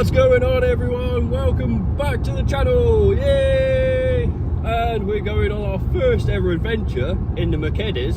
What's going on, everyone? Welcome back to the channel, yay! And we're going on our first ever adventure in the Mercedes.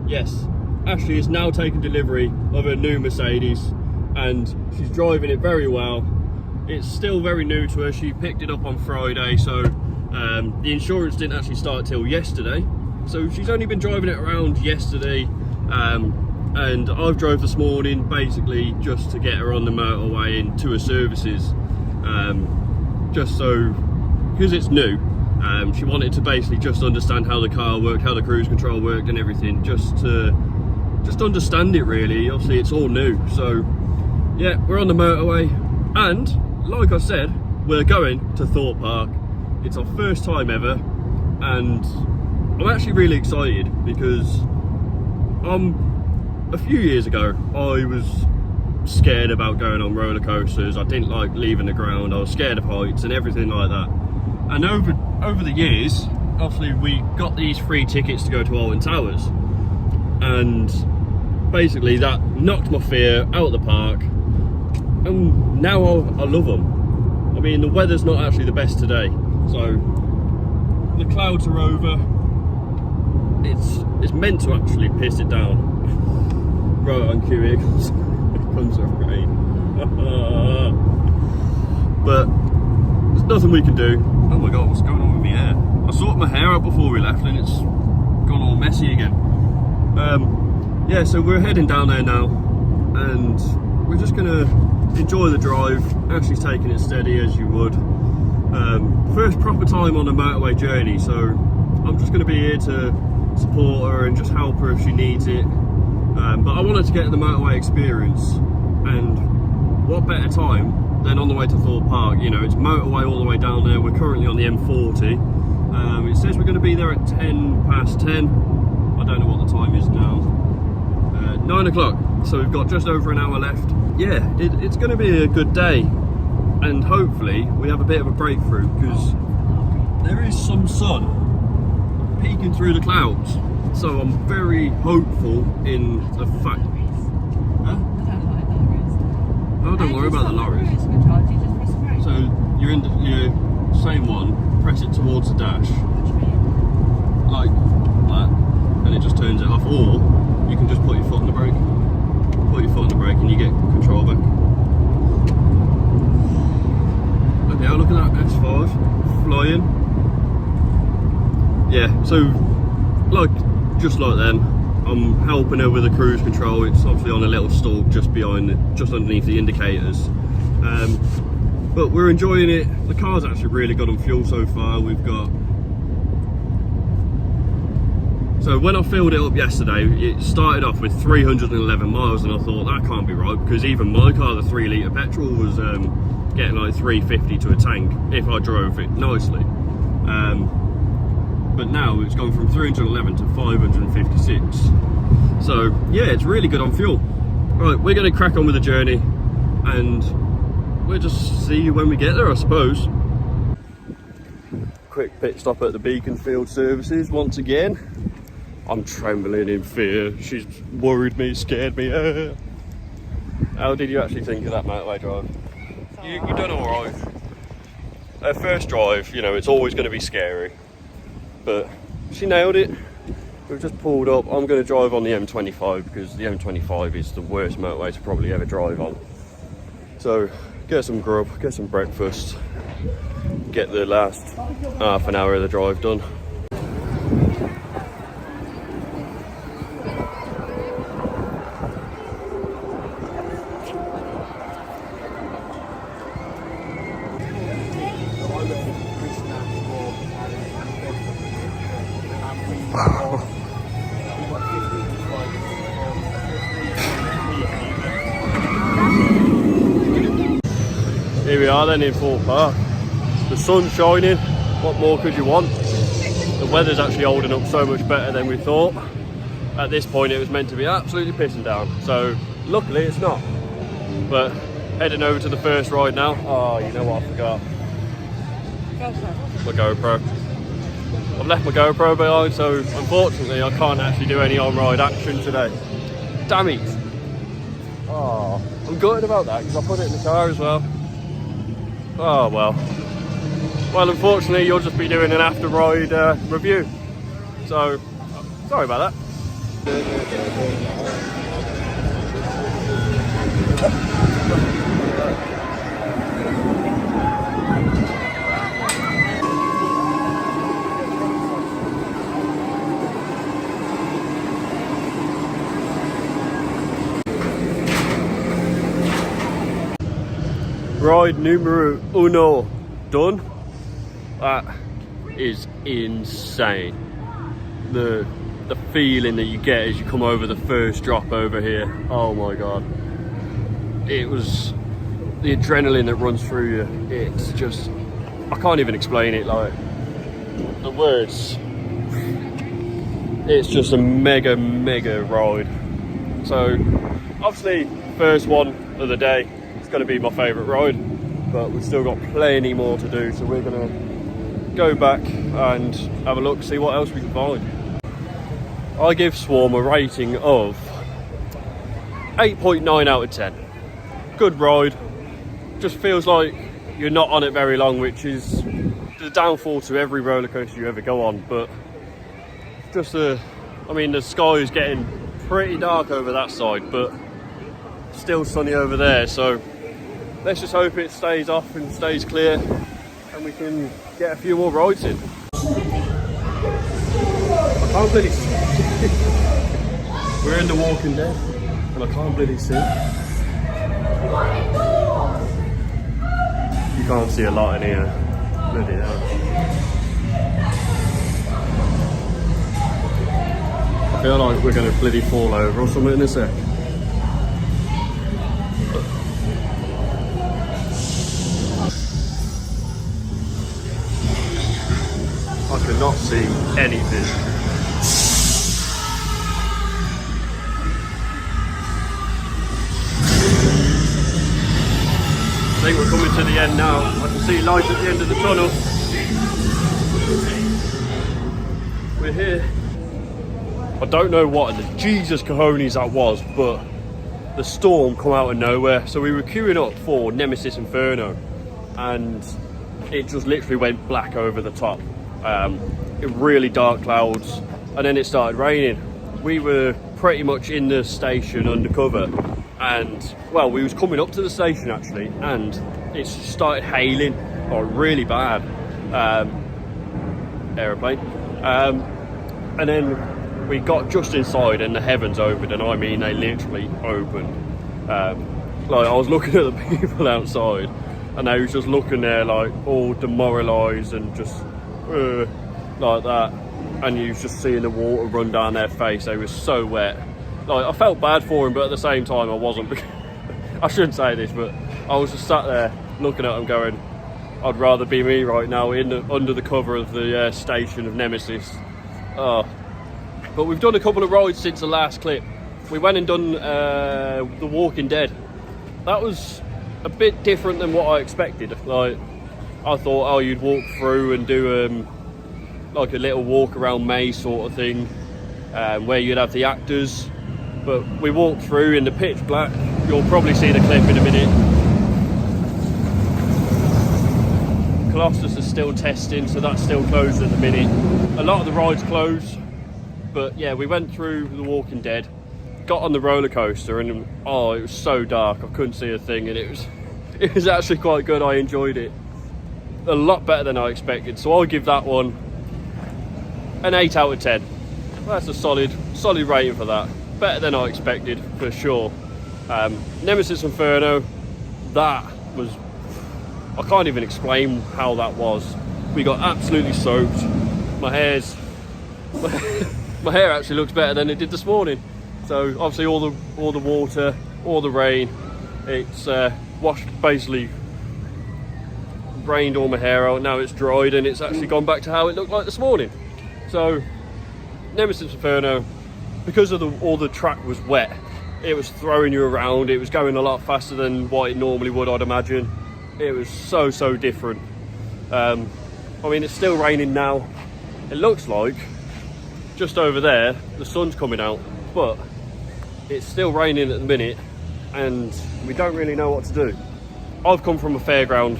Yes, Ashleigh has now taken delivery of her new Mercedes and she's driving it very well. It's still very new to her. She picked it up on Friday, so the insurance didn't actually start till yesterday. So she's only been driving it around yesterday, and I've drove this morning basically just to get her on the motorway into her services, just so, because it's new, she wanted to basically just understand how the car worked, how the cruise control worked and everything, just to understand it really. Obviously it's all new, so yeah, we're on the motorway, and like I said, we're going to Thorpe Park. It's our first time ever, and I'm actually really excited because a few years ago I was scared about going on roller coasters. I didn't like leaving the ground. I was scared of heights and everything like that. And over the years, obviously we got these free tickets to go to Alton Towers, and basically that knocked my fear out of the park, and now I love them. I mean, the weather's not actually the best today, so the clouds are over. It's meant to actually piss it down. Right on cue, here comes the rain. But there's nothing we can do. Oh my god, what's going on with my hair? I sorted my hair out before we left and it's gone all messy again. Yeah, so we're heading down there now, and we're just gonna enjoy the drive. Ashley's taking it steady as you would. First proper time on a motorway journey, so I'm just gonna be here to support her and just help her if she needs it. But I wanted to get the motorway experience, and what better time than on the way to Thorpe Park. You know, it's motorway all the way down there. We're currently on the M40. It says we're going to be there at 10 past 10. I don't know what the time is now. 9 o'clock, so we've got just over an hour left. Yeah, it's going to be a good day, and hopefully we have a bit of a breakthrough, because there is some sun peeking through the clouds. So I'm very hopeful in the fact. Huh? Oh, don't worry about the lorries. So you're in your same one, press it towards the dash, like that, and it just turns it off. Or you can just put your foot on the brake. Put your foot on the brake and you get control back. Okay, look at that S5 flying. Yeah, so just like then, I'm helping her with the cruise control. It's obviously on a little stalk just underneath the indicators. But we're enjoying it. The car's actually really good on fuel so far. So when I filled it up yesterday, it started off with 311 miles, and I thought that can't be right, because even my car, the 3 litre petrol, was getting like 350 to a tank if I drove it nicely. But now it's gone from 311 to 556. So yeah, it's really good on fuel. Right, we're going to crack on with the journey, and we'll just see you when we get there, I suppose. Quick pit stop at the Beaconsfield services once again. I'm trembling in fear. She's worried me, scared me. How did you actually think of that motorway drive? You done all right. Her first drive, you know, it's always going to be scary, but she nailed it. We've just pulled up. I'm going to drive on the M25 because the M25 is the worst motorway to probably ever drive on. So get some grub, get some breakfast, get the last half an hour of the drive done. Here we are then in Thorpe Park. The sun's shining, what more could you want? The weather's actually holding up so much better than we thought. At this point it was meant to be absolutely pissing down, so luckily it's not. But heading over to the first ride now. Oh, you know what I forgot? My GoPro. I've left my GoPro behind, so unfortunately I can't actually do any on-ride action today. Damn it! Oh, I'm gutted about that because I put it in the car as well. Oh well. Well, unfortunately, you'll just be doing an after ride review. So, sorry about that. Ride numero uno done. That is insane. The feeling that you get as you come over the first drop over here. Oh my god. It was the adrenaline that runs through you. It's just, I can't even explain it, like the words. It's just a mega ride. So obviously first one of the day, it's going to be my favourite ride, but we've still got plenty more to do, so we're going to go back and have a look, see what else we can find. I give Swarm a rating of 8.9 out of 10. Good ride, just feels like you're not on it very long, which is the downfall to every roller coaster you ever go on. But just I mean, the sky is getting pretty dark over that side, but still sunny over there, so let's just hope it stays off and stays clear and we can get a few more rides in. I can't really see. We're in the Walking Dead and I can't really see. You can't see a lot in here. Bloody hell. I feel like we're going to bloody fall over or something in a sec. I cannot see anything. I think we're coming to the end now. I can see light at the end of the tunnel. We're here. I don't know what in the Jesus cojones that was, but the storm come out of nowhere. So we were queuing up for Nemesis Inferno and it just literally went black over the top. Really dark clouds, and then it started raining. We were pretty much in the station undercover, and well, we was coming up to the station actually, and it started hailing, really bad. Aeroplane. And then we got just inside and the heavens opened, and I mean they literally opened. Like I was looking at the people outside and they was just looking there like all demoralised and just like that, and you was just seeing the water run down their face. They were so wet. Like I felt bad for them, but at the same time I wasn't. I shouldn't say this, but I was just sat there looking at them going, I'd rather be me right now under the cover of the station of Nemesis. But we've done a couple of rides since the last clip. We went and done The Walking Dead. That was a bit different than what I expected. Like I thought, oh, you'd walk through and do like a little walk around maze sort of thing, where you'd have the actors. But we walked through in the pitch black. You'll probably see the clip in a minute. Colossus is still testing, so that's still closed at the minute. A lot of the rides closed, but yeah, we went through The Walking Dead, got on the roller coaster, and it was so dark I couldn't see a thing, and it was actually quite good. I enjoyed it a lot better than I expected, so I'll give that one an 8 out of 10. Well, that's a solid rating for that. Better than I expected for sure. Nemesis Inferno, that was, I can't even explain how that was. We got absolutely soaked. My hair actually looks better than it did this morning. So obviously all the water, all the rain, it's washed, basically rained all my hair out. Now it's dried and it's actually gone back to how it looked like this morning. So Nemesis Inferno, because of all the track was wet, it was throwing you around. It was going a lot faster than what it normally would, I'd imagine. It was so different. I mean, it's still raining now. It looks like just over there the sun's coming out, but it's still raining at the minute and we don't really know what to do. I've come from a fairground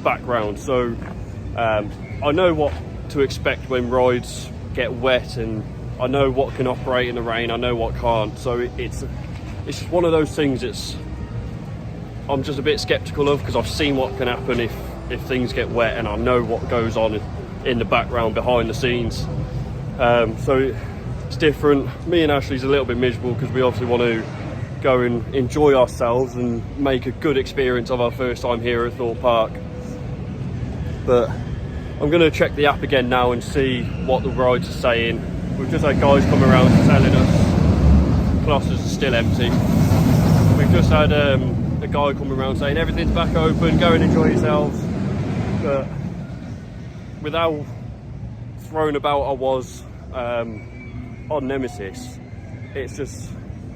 background, so I know what to expect when rides get wet, and I know what can operate in the rain, I know what can't. So it's just one of those things I'm just a bit skeptical of, because I've seen what can happen if things get wet, and I know what goes on in the background behind the scenes. So it's different. Me and Ashleigh's a little bit miserable because we obviously want to go and enjoy ourselves and make a good experience of our first time here at Thorpe Park. But I'm going to check the app again now and see what the rides are saying. We've just had guys come around telling us Colossus is still empty. We've just had a guy come around saying everything's back open, go and enjoy yourselves. But with how thrown about I was on Nemesis, it's just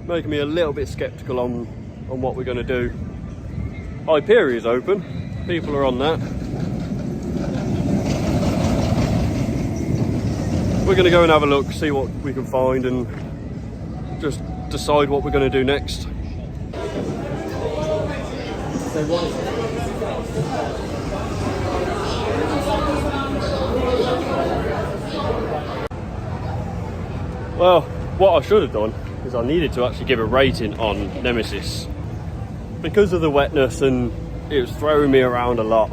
making me a little bit skeptical on what we're going to do. Hyperia's open, people are on that. We're going to go and have a look, see what we can find, and just decide what we're going to do next. Well, what I should have done is I needed to actually give a rating on Nemesis. Because of the wetness and it was throwing me around a lot,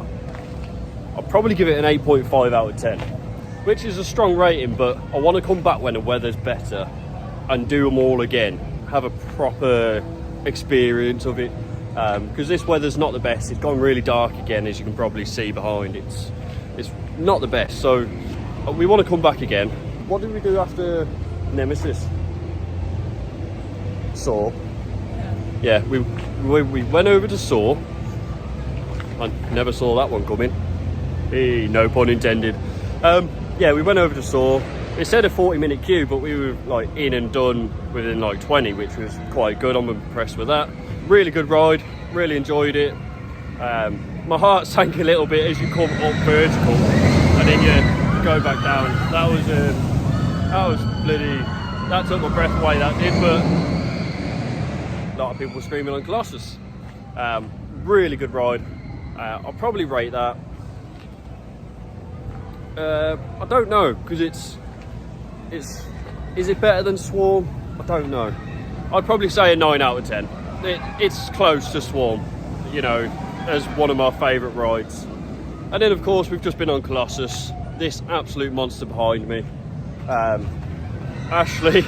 I'll probably give it an 8.5 out of 10, which is a strong rating, but I want to come back when the weather's better and do them all again, have a proper experience of it, because this weather's not the best. It's gone really dark again, as you can probably see behind. It's not the best, so we want to come back again. What did we do after Nemesis? Saw. Yeah, we went over to Saw. I never saw that one coming. Hey, no pun intended. Yeah, we went over to Saw. It said a 40-minute queue, but we were like in and done within like 20, which was quite good. I'm impressed with that. Really good ride, really enjoyed it. My heart sank a little bit as you come up vertical and then you go back down. That was bloody, that took my breath away, that did. But a lot of people were screaming on Colossus. Really good ride. I'll probably rate that, I don't know, because is it better than Swarm? I don't know. I'd probably say a 9 out of 10. It's close to Swarm, you know, as one of my favourite rides. And then of course we've just been on Colossus, this absolute monster behind me. Ashleigh,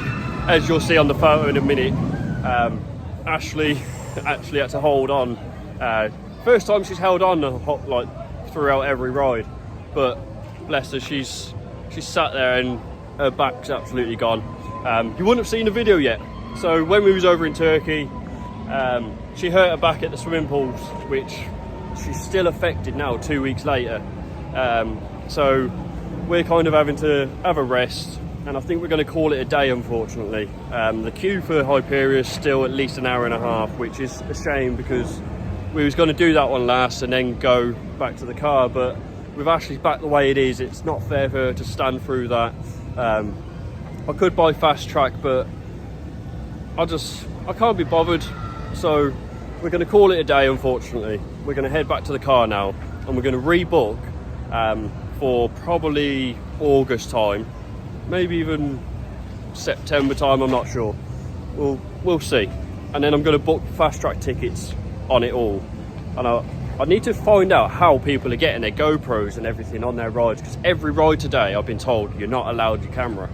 as you'll see on the photo in a minute, Ashleigh actually had to hold on. First time she's held on like throughout every ride, but bless her, she's sat there and her back's absolutely gone. You wouldn't have seen the video yet. So when we was over in Turkey, she hurt her back at the swimming pools, which she's still affected now 2 weeks later. So we're kind of having to have a rest, and I think we're going to call it a day, unfortunately. The queue for Hyperia is still at least an hour and a half, which is a shame because we was going to do that one last and then go back to the car, but with Ashley's back the way it is, it's not fair for her to stand through that. I could buy fast track, but I can't be bothered, so we're going to call it a day, unfortunately. We're going to head back to the car now, and we're going to rebook for probably August time, maybe even September time, I'm not sure. We'll see. And then I'm going to book fast track tickets on it all, and I need to find out how people are getting their GoPros and everything on their rides, because every ride today I've been told you're not allowed your camera.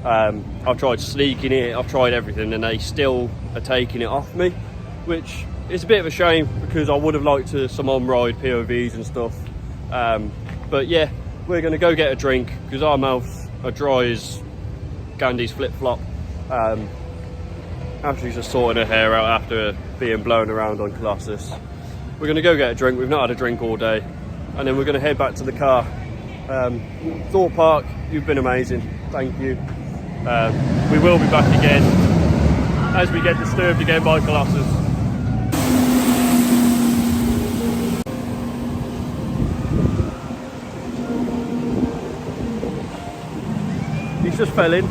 I've tried sneaking it, I've tried everything, and they still are taking it off me, which is a bit of a shame because I would have liked to some on-ride POVs and stuff. But yeah, we're going to go get a drink because our mouths are dry as Gandhi's flip-flop. Ashley's just sorting her hair out after being blown around on Colossus. We're going to go get a drink. We've not had a drink all day, and then we're going to head back to the car. Thorpe Park, you've been amazing, thank you. We will be back again as we get disturbed again by Colossus. He's just fell in.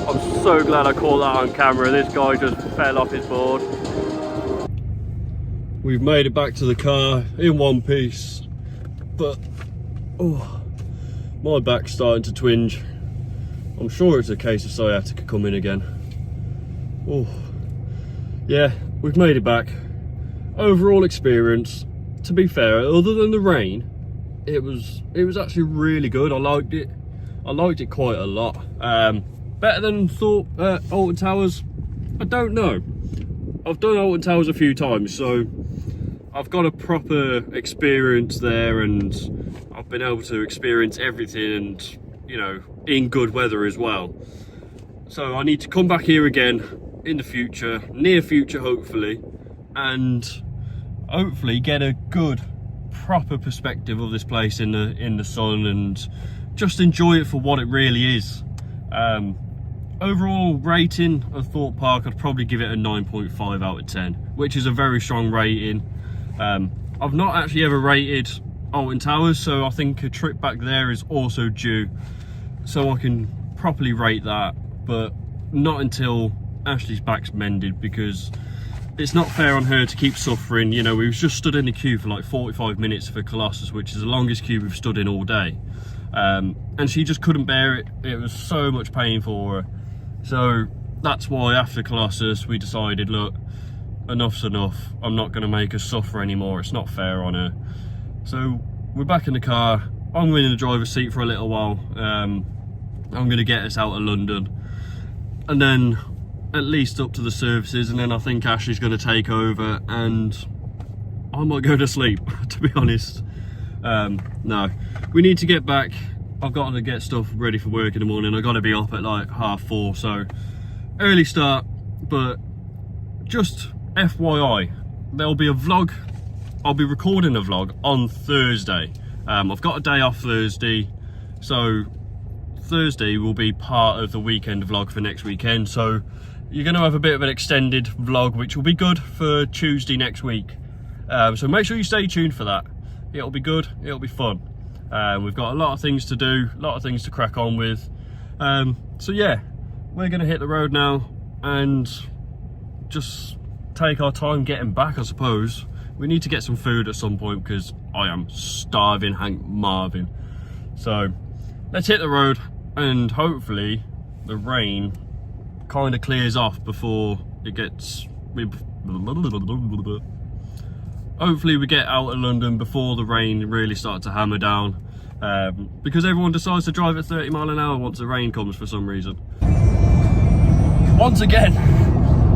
I'm so glad I caught that on camera. This guy just fell off his board. we've made it back to the car in one piece, but oh, my back's starting to twinge. I'm sure it's a case of sciatica coming again. Oh, yeah, we've made it back. Overall experience, to be fair, other than the rain, it was actually really good. I liked it quite a lot. Better than Thorpe Alton Towers, I don't know. I've done Alton Towers a few times, so I've got a proper experience there, and I've been able to experience everything, and you know, in good weather as well. So I need to come back here again in the future, near future hopefully, and hopefully get a good proper perspective of this place in the sun, and just enjoy it for what it really is. Overall rating of Thorpe Park, I'd probably give it a 9.5 out of 10, which is a very strong rating. I've not actually ever rated Alton Towers, so I think a trip back there is also due, so I can properly rate that, but not until Ashleigh's back's mended, because it's not fair on her to keep suffering. You know, we was just stood in the queue for like 45 minutes for Colossus, which is the longest queue we've stood in all day, and she just couldn't bear it. It was so much pain for her. So that's why after Colossus we decided, look, enough's enough. I'm not going to make her suffer anymore. It's not fair on her. So we're back in the car. I'm in the driver's seat for a little while. I'm going to get us out of London, and then at least up to the services, and then I think Ashleigh's going to take over, and I might go to sleep, to be honest. No, we need to get back. I've got to get stuff ready for work in the morning. I've got to be up at like 4:30, so early start. But just FYI, there'll be a vlog. I'll be recording a vlog on Thursday. I've got a day off Thursday, so Thursday will be part of the weekend vlog for next weekend. So you're going to have a bit of an extended vlog, which will be good for Tuesday next week. So make sure you stay tuned for that. It'll be good, it'll be fun. We've got a lot of things to do, a lot of things to crack on with. So yeah, we're going to hit the road now and just take our time getting back, I suppose. We need to get some food at some point, because I am starving Hank Marvin. So let's hit the road, and hopefully the rain kind of clears off before it gets... Hopefully we get out of London before the rain really starts to hammer down, because everyone decides to drive at 30 miles an hour once the rain comes for some reason. Once again,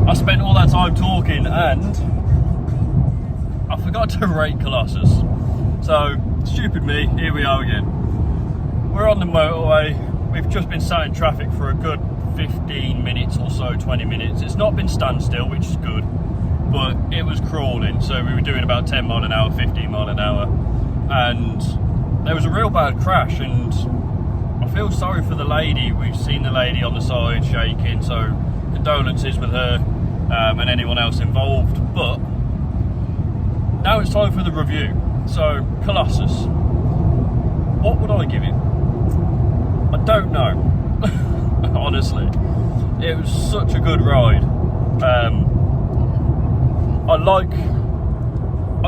I spent all that time talking and I forgot to rate Colossus. So, stupid me, here we are again. We're on the motorway. We've just been sat in traffic for a good 15 minutes or so, 20 minutes. It's not been standstill, which is good, but it was crawling. So we were doing about 10 mile an hour, 15 mile an hour. And there was a real bad crash, and I feel sorry for the lady. We've seen the lady on the side shaking, so condolences with her and anyone else involved. But now it's time for the review. So, Colossus, what would I give it? I don't know. Honestly, it was such a good ride. I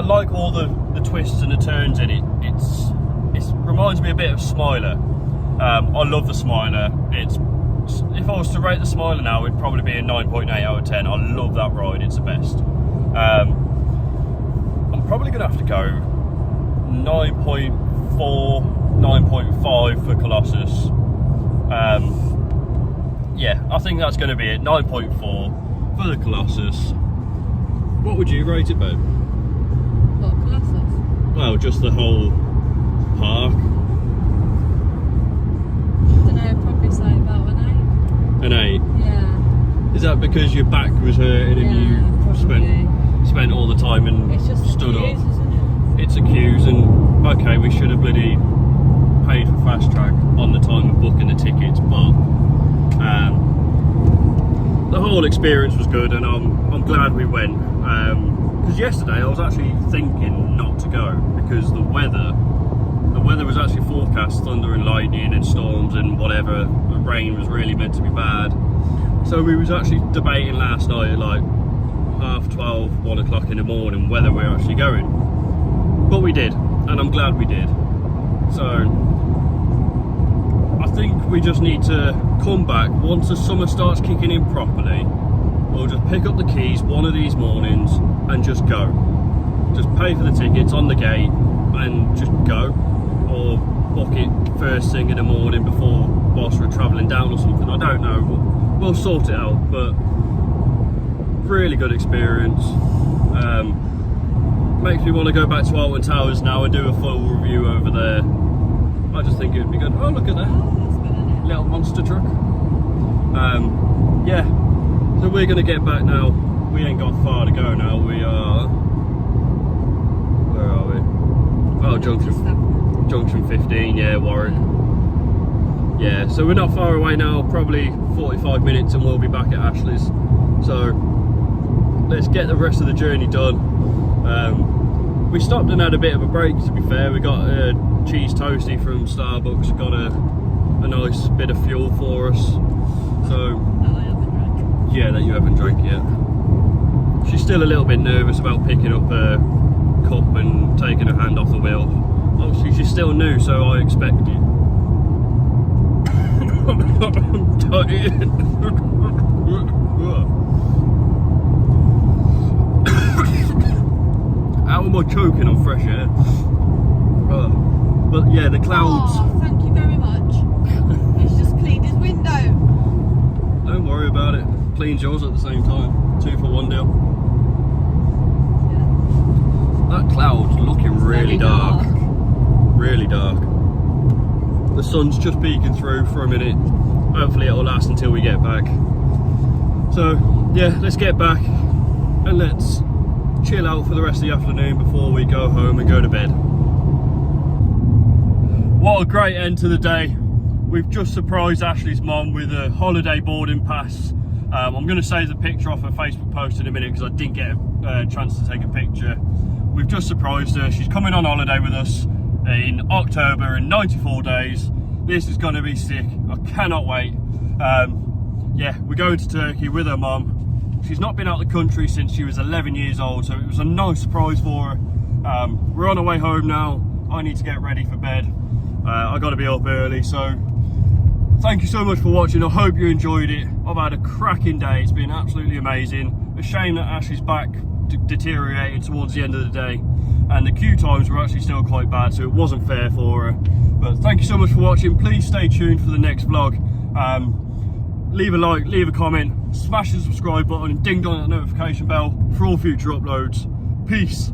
like all the twists and the turns in it. It reminds me a bit of Smiler. I love the Smiler. If I was to rate the Smiler now, it'd probably be a 9.8 out of 10. I love that ride. It's the best. I'm probably gonna have to go 9.4, 9.5 for Colossus. Yeah, I think that's going to be it. 9.4 for the Colossus. What would you rate it, babe? What, Colossus? Well, just the whole park. I don't know, I'd probably say about an 8. An 8? Yeah. Is that because your back was hurting and you spent all the time and it's just stood queues, up? Isn't it? It's a queues, and okay, we should have bloody paid for fast track on the time of booking the tickets, but the whole experience was good, and I'm glad we went, because yesterday I was actually thinking not to go, because the weather was actually forecast thunder and lightning and storms and whatever. The rain was really meant to be bad, so we was actually debating last night, like, half 12, 1 o'clock in the morning whether we're actually going. But we did, and I'm glad we did. So I think we just need to come back once the summer starts kicking in properly. We'll just pick up the keys one of these mornings and just go. Just pay for the tickets on the gate and just go, or book it first thing in the morning before whilst we're travelling down or something. I don't know, we'll sort it out. But really good experience. Makes me want to go back to Alton Towers now and do a full review over there. I just think it would be good. Oh, look at that. Oh, that's good, isn't it? Little monster truck. Yeah, so we're gonna get back now. We ain't got far to go now. We are, where are we? Oh, junction 15. Yeah, Warwick. Yeah, so we're not far away now, probably 45 minutes and we'll be back at Ashleighs. So let's get the rest of the journey done. We stopped and had a bit of a break, to be fair. We got a cheese toastie from Starbucks, got a nice bit of fuel for us. So That I haven't drank. yeah, that you haven't drank yet. She's still a little bit nervous about picking up her cup and taking her hand off the wheel. Obviously she's still new, so I expect it. I'm tired. How am I choking on fresh air? But yeah, the clouds. Oh, thank you very much. He's just cleaned his window. Don't worry about it. Cleans yours at the same time. 2 for 1 deal. Yeah. That cloud's looking really very dark. dark. Really dark. The sun's just peeking through for a minute. Hopefully it'll last until we get back. So yeah, let's get back and let's chill out for the rest of the afternoon before we go home and go to bed. What a great end to the day. We've just surprised Ashleigh's mum with a holiday boarding pass. I'm going to save the picture off her Facebook post in a minute because I didn't get a chance to take a picture. We've just surprised her. She's coming on holiday with us in October in 94 days. This is going to be sick. I cannot wait. Yeah, we're going to Turkey with her mum. She's not been out of the country since she was 11 years old, so it was a nice surprise for her. We're on our way home now. I need to get ready for bed. I got to be up early, so thank you so much for watching. I hope you enjoyed it. I've had a cracking day. It's been absolutely amazing. A shame that Ashleigh's back deteriorated towards the end of the day, and the queue times were actually still quite bad, so it wasn't fair for her. But thank you so much for watching. Please stay tuned for the next vlog. Leave a like, leave a comment, smash the subscribe button and ding dong that notification bell for all future uploads. Peace.